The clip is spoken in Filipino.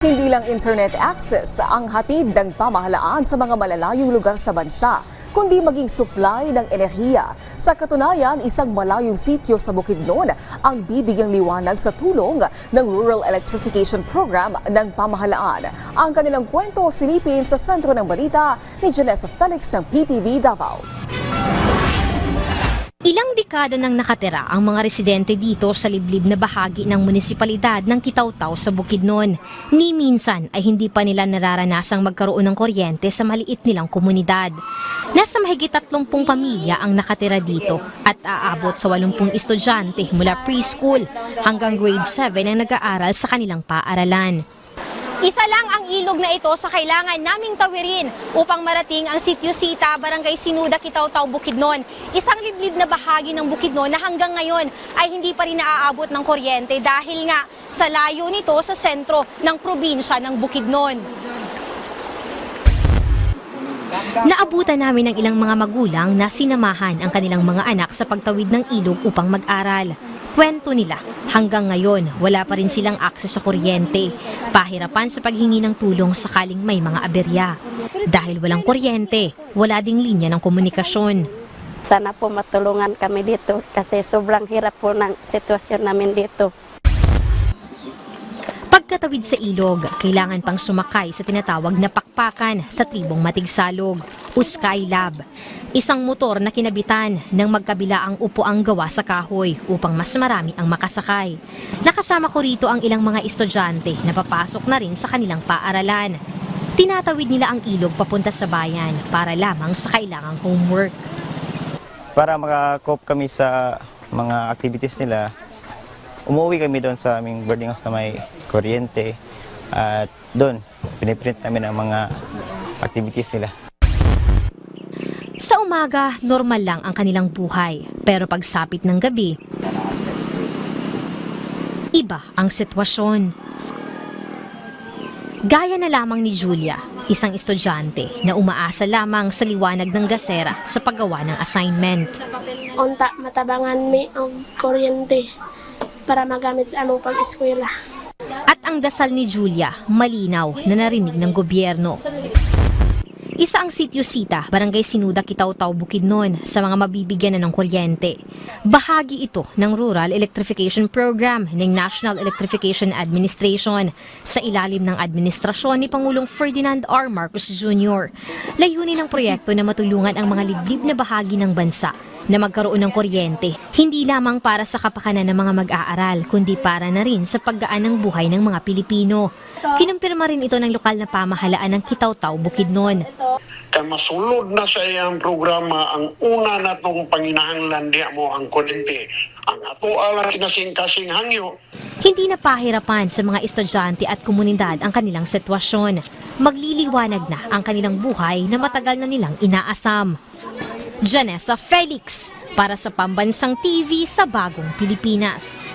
Hindi lang internet access ang hatid ng pamahalaan sa mga malalayong lugar sa bansa, kundi maging supply ng enerhiya. Sa katunayan, isang malayong sityo sa Bukidnon ang bibigyang liwanag sa tulong ng Rural Electrification Program ng pamahalaan. Ang kanilang kwento silipin sa sentro ng balita ni Janessa Felix ng PTV Davao. Ilang dekada nang nakatira ang mga residente dito sa liblib na bahagi ng munisipalidad ng Kitaw-Taw sa Bukidnon. Ni minsan ay hindi pa nila nararanasang magkaroon ng kuryente sa maliit nilang komunidad. Nasa mahigit 30 pamilya ang nakatira dito at aabot sa 80 estudyante mula preschool hanggang grade 7 ang nag-aaral sa kanilang paaralan. Isa lang ang ilog na ito sa kailangan naming tawirin upang marating ang Sitio Sita, Barangay Sinuda, Kitaw-Taw, Bukidnon. Isang liblib na bahagi ng Bukidnon na hanggang ngayon ay hindi pa rin naaabot ng kuryente dahil nga sa layo nito sa sentro ng probinsya ng Bukidnon. Naabutan namin ng ilang mga magulang na sinamahan ang kanilang mga anak sa pagtawid ng ilog upang mag-aral. Kwento nila, hanggang ngayon wala pa rin silang akses sa kuryente. Pahirapan sa paghingi ng tulong sakaling may mga aberya. Dahil walang kuryente, wala ding linya ng komunikasyon. Sana po matulungan kami dito kasi sobrang hirap po ng sitwasyon namin dito. Pagkatawid sa ilog, kailangan pang sumakay sa tinatawag na pakpakan sa tribong Matigsalog o Skylab. Isang motor na kinabitan ng magkabilaang upuang gawa sa kahoy upang mas marami ang makasakay. Nakasama ko rito ang ilang mga estudyante na papasok na rin sa kanilang paaralan. Tinatawid nila ang ilog papunta sa bayan para lamang sa kailangang homework. Para makakope kami sa mga activities nila, umuwi kami doon sa aming boarding house na may kuryente at doon piniprint namin ang mga activities nila. Sa umaga, normal lang ang kanilang buhay. Pero pagsapit ng gabi, iba ang sitwasyon. Gaya na lamang ni Julia, isang estudyante na umaasa lamang sa liwanag ng gasera sa paggawa ng assignment. Unta matabangan mi og kuryente para magamit sa among pag-eskwela. At ang dasal ni Julia, malinaw na narinig ng gobyerno. Isa ang Sitio Sita, Barangay Sinuda, Kitaw-Taw, Bukidnon sa mga mabibigyan na ng kuryente. Bahagi ito ng Rural Electrification Program ng National Electrification Administration sa ilalim ng administrasyon ni Pangulong Ferdinand R. Marcos Jr. Layunin ng proyekto na matulungan ang mga liblib na bahagi ng bansa na magkaroon ng kuryente, hindi lamang para sa kapakanan ng mga mag-aaral, kundi para na rin sa paggaan ng buhay ng mga Pilipino. Kinumpirma rin ito ng lokal na pamahalaan ng Kitaw-Taw, Bukidnon. Masulod na sa iyang programa ang una na itong panginahanglan diya mo ang kuryente. Ang ato alang kinasing-kasing hangyo. Hindi na pahirapan sa mga estudyante at komunidad ang kanilang sitwasyon. Magliliwanag na ang kanilang buhay na matagal na nilang inaasam. Janessa Felix para sa Pambansang TV sa Bagong Pilipinas.